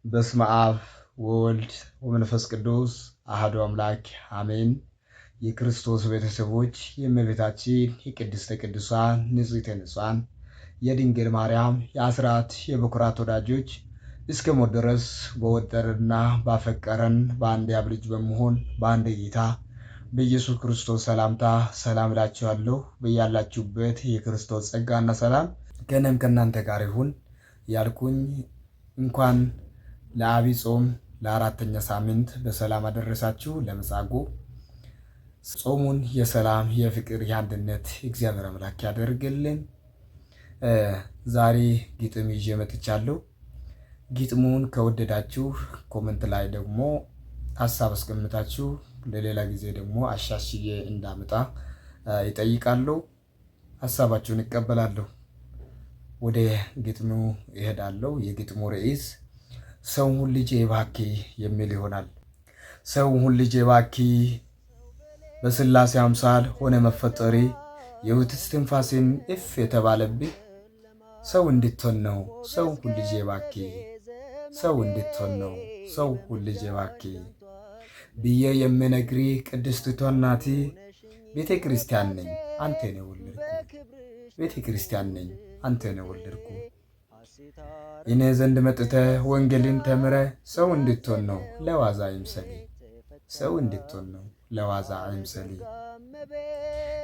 በስመ አብ ወወልድ ወመንፈስ ቅዱስ አሐዱ አምላክ አሜን። የክርስቶስ ቤተሰቦች የእመቤታችን የቅድስተ ቅዱሳን ንጽሕተ ንጹሐን የድንግል ማርያም የአስራት የበኩራት ወዳጆች እስከ ሞት ድረስ በወደደንና ባፈቀረን በአንድ አብ ልጅ በመሆን በአንድ ጌታ በኢየሱስ ክርስቶስ ሰላምታ ሰላም እላችኋለሁ። በያላችሁበት የክርስቶስ ጸጋና ሰላም ከእኔም ከእናንተ ጋር ይሁን ያልኩኝ እንኳን ለዐቢይ ጾም ለአራተኛ ሳምንት በሰላም አደረሳችሁ። ለመጻጉዕ ጾሙን የሰላም የፍቅር የአንድነት እግዚአብሔር አምላክ ያደርግልን። ዛሬ ግጥም ይዤ መጥቻለሁ። ግጥሙን ከወደዳችሁ ኮመንት ላይ ደግሞ ሀሳብ አስቀምጣችሁ ለሌላ ጊዜ ደግሞ አሻሽዬ እንዳመጣ ይጠይቃለሁ። ሀሳባችሁን እቀበላለሁ። ወደ ግጥሙ እሄዳለሁ። የግጥሙ ርዕስ ሰው ሁሉ ልጄ እባክህ የሚል ይሆናል። ሰው ሁሉ ልጄ እባክህ በሥላሴ አምሳል ሆነ መፈጠሬ የሕይወት እስትንፋሴን እፍ የተባለብህ ሰው እንድትሆን ነው። ሰው ሁሉ ልጄ እባክህ ሰው እንድትሆን ነው። ሰው ሁሉ ልጄ እባክህ ብዬ የምነግርህ ቅድስቲቷ እናቴ ቤተ ክርስቲያን ነኝ አንተን የወለድኩ ቤተ ክርስቲያን ነኝ አንተን የወለድኩ እኔ ዘንድ መጥተህ ወንጌልን ተምረህ ሰው እንድትሆን ነው ለዋዛ አይምሰል። ሰው እንድትሆን ነው ለዋዛ አይምሰል።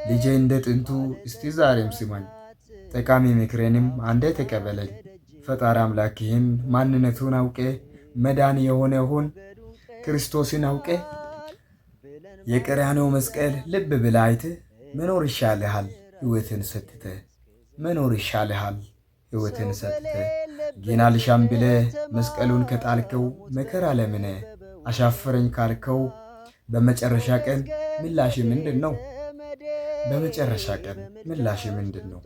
ልጄ እንደ ጥንቱ እስቲ ዛሬም ስማኝ፣ ጠቃሚ ምክሬንም አንዴ ተቀበለኝ። ፈጣሪ አምላክህን ማንነቱን አውቄ መዳን የሆነውን ክርስቶስን አውቄ የቀራንዮ መስቀል ልብ ብለህ አይተህ መኖር ይሻልሃል ሕይወትን ሰጥተህ መኖር ይሻልሃል ሕይወትን ሰጥተህ ጌና ልሻም ብለህ መስቀሉን ከጣልከው መከራ ለምነ አሻፈረኝ ካልከው በመጨረሻ ቀን ምላሽ ምንድን ነው? በመጨረሻ ቀን ምላሽ ምንድን ነው?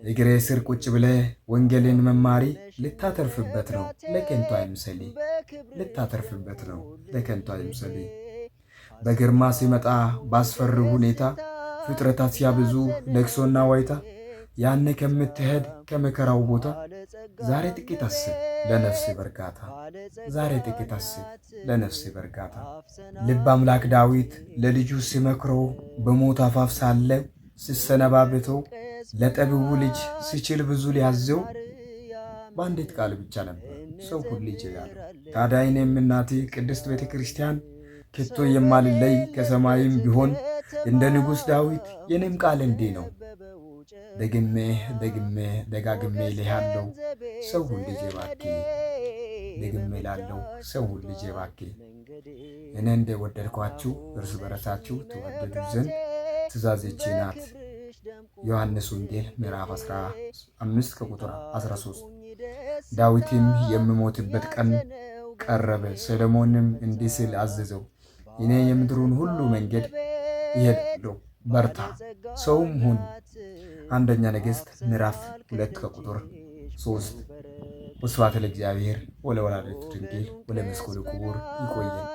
እግሬ ስር ቁጭ ብለህ ወንጌልን መማሪ ልታተርፍበት ነው ለከንቱ አይምሰል። ልታተርፍበት ነው ለከንቱ አይምሰል። በግርማ ሲመጣ ባስፈሪ ሁኔታ ፍጥረታት ሲያብዙ ለቅሶና ዋይታ ያኔ ከምትሄድ ከመከራው ቦታ ዛሬ ጥቂት አስብ ለነፍስ በርካታ። ዛሬ ጥቂት አስብ ለነፍስ በርካታ። ልበ አምላክ ዳዊት ለልጁ ሲመክረው በሞት አፋፍ ሳለ ሲሰነባበተው ለጠቢቡ ልጅ ሲችል ብዙ ሊያዘው በአንዲት ቃል ብቻ ነበር ሰው ሁሉ ልጄ ያለው። ታዲያ እኔም እናቴ ቅድስት ቤተ ክርስቲያን ከቶ የማልለይ ከሰማይም ቢሆን እንደ ንጉሥ ዳዊት የኔም ቃል እንዲህ ነው። ደግሜ ደጋግሜ እልሃለሁ ሰው ሁሉ ልጄ እባክህ። ደግሜ እላለሁ ሰው ሁሉ ልጄ እባክህ። እኔ እንደወደድኳችሁ እርስ በርሳችሁ ትወደዱ ዘንድ ትእዛዝ ይህች ናት። ዮሐንስ ወንጌል ምዕራፍ 15 ከቁጥር 13። ዳዊትም የሚሞትበት ቀን ቀረበ። ሰሎሞንም እንዲህ ሲል አዘዘው፣ እኔ የምድሩን ሁሉ መንገድ እሄዳለሁ፣ በርታ ሰውም ሁን። አንደኛ ነገሥት ምዕራፍ 2 ከቁጥር 3። ወስብሐት ለእግዚአብሔር ወለወላዲቱ ድንግል ወለመስቀሉ ክቡር። ይቆየን።